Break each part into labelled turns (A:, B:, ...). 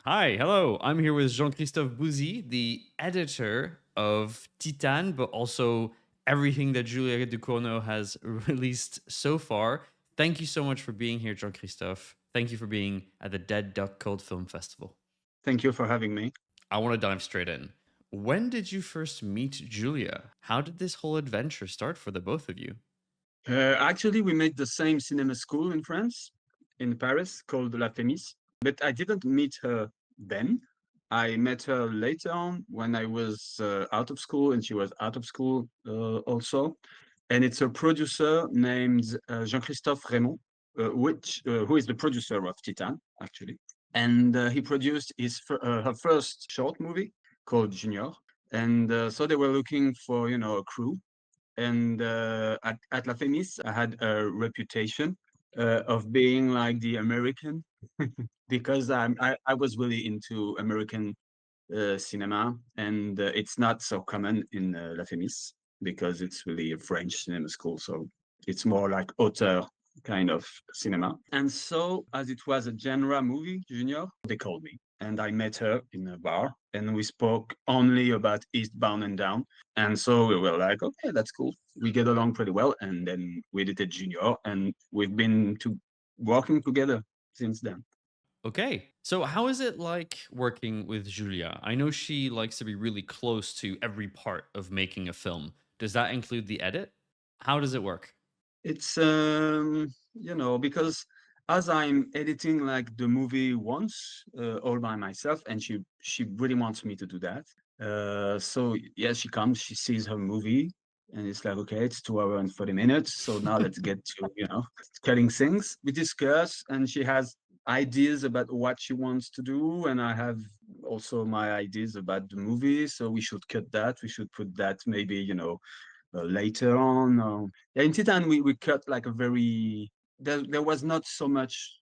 A: Hi, hello. I'm here with Jean-Christophe Bouzy, the editor of Titane, but also everything that Julia Ducournau has released so far. Thank you so much for being here, Jean-Christophe. Thank you for being at the Dead Duck Cult Film Festival.
B: Thank you for having me.
A: I want to dive straight in. When did you first meet Julia? How did this whole adventure start for the both of you?
B: Actually, we made the same cinema school in France, in Paris, called La Fémis. But I didn't meet her then. I met her later on when I was out of school, and she was out of school also. And it's a producer named Jean-Christophe Raymond, who is the producer of Titan, actually. And he produced her first short movie called Junior. And so they were looking for, a crew. And at La Fémis, I had a reputation of being like the American because I was really into American cinema, and it's not so common in La Fémis because it's really a French cinema school, so it's more like auteur kind of cinema. And so, as it was a genre movie, Junior, they called me, and I met her in a bar, and we spoke only about Eastbound and Down. And so we were like, okay, that's cool. We get along pretty well, and then we did a Junior, and we've been working together since then.
A: Okay. So, how is it like working with Julia? I know she likes to be really close to every part of making a film. Does that include the edit? How does it work?
B: It's because as I'm editing like the movie once all by myself, and she really wants me to do that. So yeah, she comes, she sees her movie, and it's like, okay, it's 2 hours and 40 minutes. So now let's get to cutting things. We discuss, and she has ideas about what she wants to do, and I have also my ideas about the movie. So we should cut that. We should put that maybe later on. Yeah, in Titan, we cut like a very there was not so much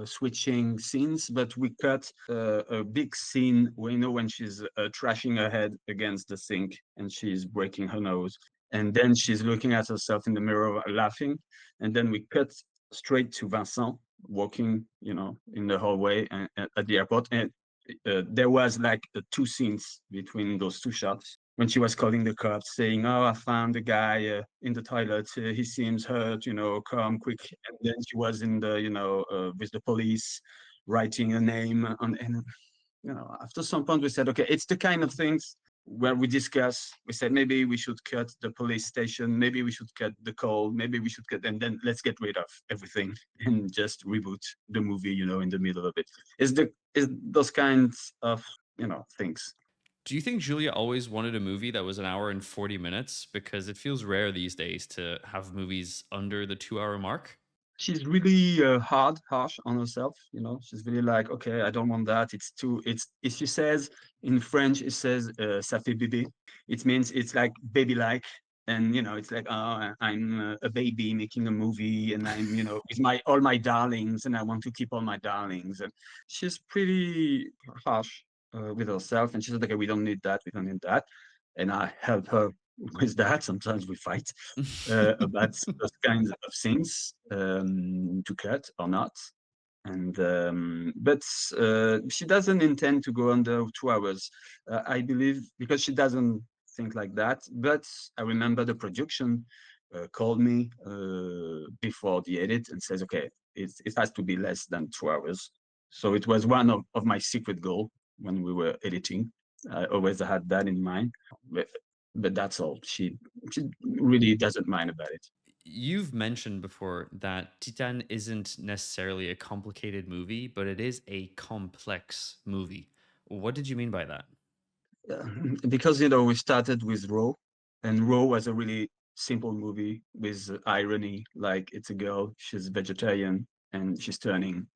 B: switching scenes, but we cut a big scene where, when she's trashing her head against the sink and she's breaking her nose, and then she's looking at herself in the mirror laughing, and then we cut straight to Vincent walking in the hallway at the airport, and there was like two scenes between those two shots when she was calling the cops saying, "Oh, I found the guy in the toilet. He seems hurt, come quick." And then she was in the, with the police writing a name on, and, after some point we said, okay, it's the kind of things where we discuss, we said, maybe we should cut the police station, maybe we should cut the call, maybe we should cut, and then let's get rid of everything and just reboot the movie, in the middle of it. Is those kinds of, things.
A: Do you think Julia always wanted a movie that was an hour and 40 minutes? Because it feels rare these days to have movies under the 2 hour mark.
B: She's really harsh on herself. She's really like, okay, I don't want that. It's too. It's if she says in French, it says "ça fait bébé." It means it's like baby-like, and it's like, oh, I'm a baby making a movie, and I'm with my all my darlings, and I want to keep all my darlings. And she's pretty harsh with herself, and she said, okay, we don't need that. We don't need that. And I help her with that. Sometimes we fight about those kinds of things to cut or not. And but she doesn't intend to go under 2 hours, I believe, because she doesn't think like that. But I remember the production called me before the edit and says, okay, it has to be less than 2 hours. So it was one of my secret goal when we were editing. I always had that in mind. But, but that's all. She really doesn't mind about it.
A: You've mentioned before that Titan isn't necessarily a complicated movie, but it is a complex movie. What did you mean by that?
B: Uh, because we started with Raw, and Raw was a really simple movie with irony. Like, it's a girl, she's vegetarian, and she's turning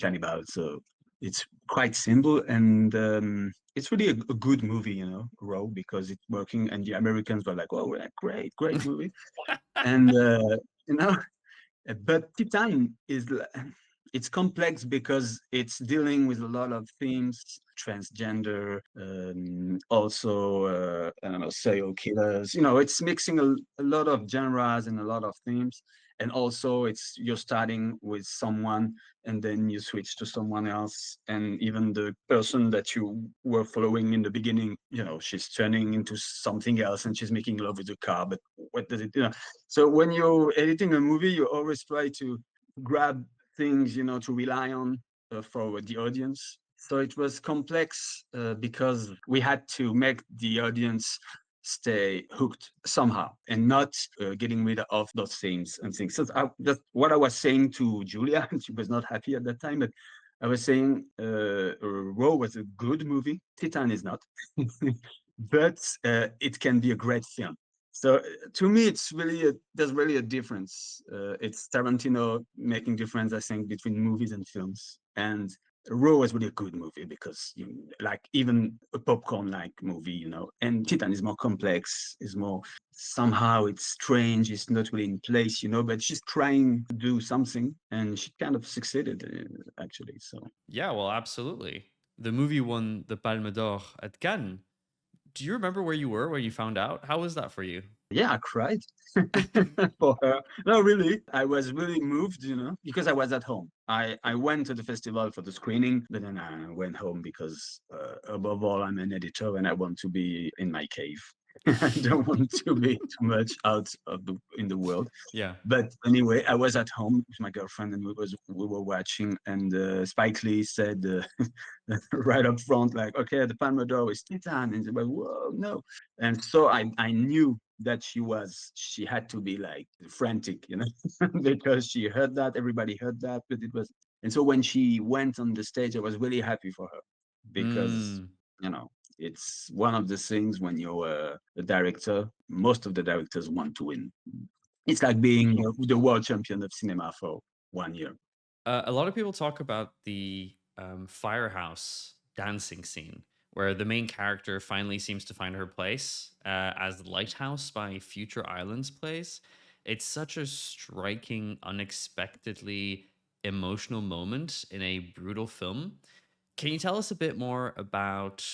B: cannibal. So it's quite simple, and it's really a good movie, Raw, because it's working. And the Americans were like, "Oh, great, great movie," and you know but Titan it's complex because it's dealing with a lot of themes, transgender, also I don't know, serial killers. It's mixing a lot of genres and a lot of themes, And also it's you're starting with someone and then you switch to someone else, and even the person that you were following in the beginning, she's turning into something else and she's making love with the car, but what does it so when you're editing a movie, you always try to grab things to rely on for the audience. So it was complex because we had to make the audience stay hooked somehow and not getting rid of those things and things. So that's what I was saying to Julia, and she was not happy at that time, but I was saying Raw was a good movie. Titan is not, but it can be a great film. So to me, there's really a difference. It's Tarantino making difference, I think, between movies and films. And Raw was really a good movie because like even a popcorn like movie, and Titan is more complex, is more somehow it's strange, it's not really in place, but she's trying to do something and she kind of succeeded actually. So
A: Yeah, well, absolutely. The movie won the Palme d'Or at Cannes. Do you remember where you were when you found out? How was that for you?
B: yeah, I cried for her. No, really, I was really moved, because I was at home. I went to the festival for the screening, but then I went home because above all, I'm an editor and I want to be in my cave. I don't want to be too much out of in the world.
A: Yeah.
B: But anyway, I was at home with my girlfriend and we were watching, and Spike Lee said right up front, like, okay, the Palme d'Or is Titan, and like, whoa, no. And so I knew that she had to be like frantic, because she heard that, everybody heard that, but it was, and so when she went on the stage, I was really happy for her because
A: Mm.
B: you know it's one of the things when you're a director, most of the directors want to win. It's like being the world champion of cinema for 1 year.
A: A lot of people talk about the firehouse dancing scene where the main character finally seems to find her place as the lighthouse by Future Islands plays. It's such a striking, unexpectedly emotional moment in a brutal film. Can you tell us a bit more about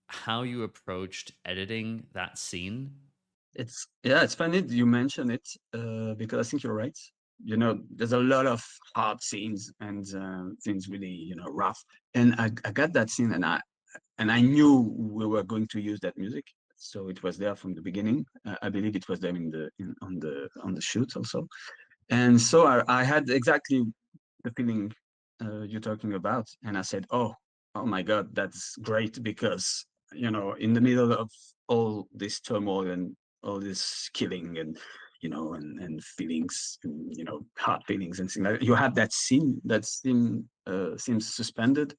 A: how you approached editing that scene?
B: It's funny you mention it because I think you're right. There's a lot of hard scenes and things really rough, and I got that scene, and I knew we were going to use that music, so it was there from the beginning. I believe it was there on the shoot also, and so I had exactly the feeling you're talking about, and I said, oh my God, that's great because in the middle of all this turmoil and all this killing and and feelings, and, hard feelings and things like that, you have that scene seems suspended,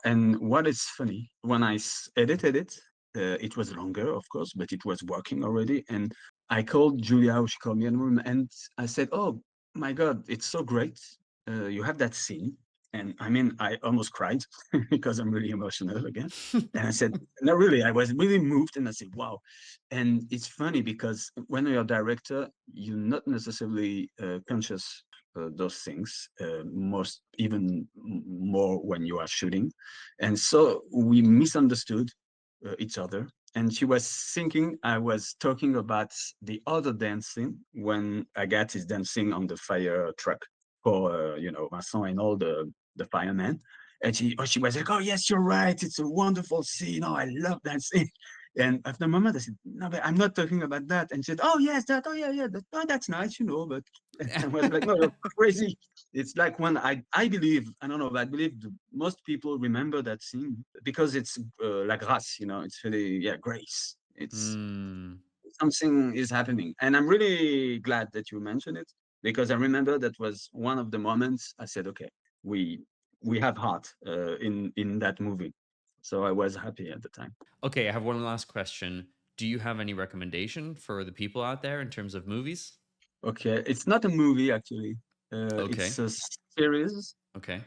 B: and what is funny when I edited it, it was longer, of course, but it was working already, and I called Julia, she called me in the room, and I said, oh my God, it's so great. You have that scene. And I mean, I almost cried because I'm really emotional again. And I said, no, really, I was really moved. And I said, wow. And it's funny because when you're a director, you're not necessarily conscious those things, most even more when you are shooting. And so we misunderstood each other, and she was thinking I was talking about the other dancing when Agathe is dancing on the fire truck for Vincent and all the firemen. And she was like, oh yes, you're right, it's a wonderful scene, oh I love that scene. And after a moment I said, no, but I'm not talking about that. And she said, oh yes, that, oh yeah, oh, that's nice, but I was like, no, you're crazy. It's like when I believe, I don't know, but I believe most people remember that scene because it's la grâce, it's really, yeah, grace. It's
A: Hmm.
B: something is happening. And I'm really glad that you mentioned it because I remember that was one of the moments I said, okay, we we have heart in that movie. So I was happy at the time.
A: Okay, I have one last question. Do you have any recommendation for the people out there in terms of movies?
B: Okay, it's not a movie actually.
A: Okay.
B: It's a series.
A: Okay.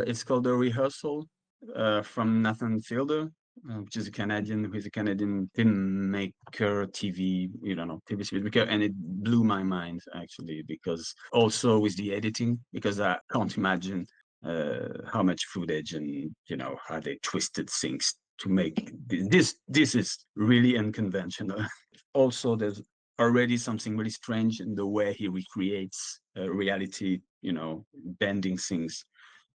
B: It's called The Rehearsal from Nathan Fielder, which is a Canadian, who is a Canadian filmmaker, TV, TV series maker, and it blew my mind actually because also with the editing, because I can't imagine how much footage and how they twisted things to make this. This is really unconventional. Also, there's already something really strange in the way he recreates reality, you know, bending things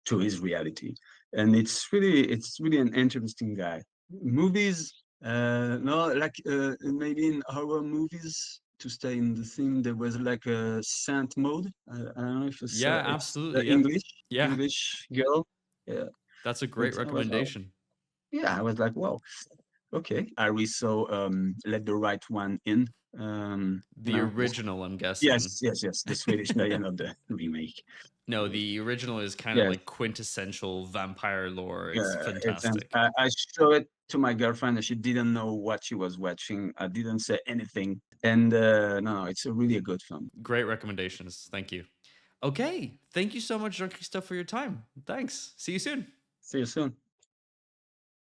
B: to his reality. And it's really an interesting guy. Movies, no, like maybe in horror movies, to stay in the theme, there was like a Saint Maud. I don't know if
A: Yeah,
B: it's
A: absolutely. Yep.
B: English
A: Yeah,
B: English girl. Yeah,
A: that's a
B: but
A: great
B: I was oh,
A: recommendation.
B: yeah, I was like, well, okay. I we saw Let the Right One In. You
A: The
B: know,
A: original, I'm guessing.
B: yes, yes, yes, the Swedish version of the remake.
A: No, the original is kind of
B: Yes,
A: like quintessential vampire lore. It's
B: yeah, it's and
A: fantastic.
B: I showed it to my girlfriend and she didn't know what she was watching. I didn't say anything, and no, it's a really a good film.
A: Great recommendations. Thank you. Okay. Thank you so much, Jean Christophe, for your time. Thanks. See you soon.
B: See you soon.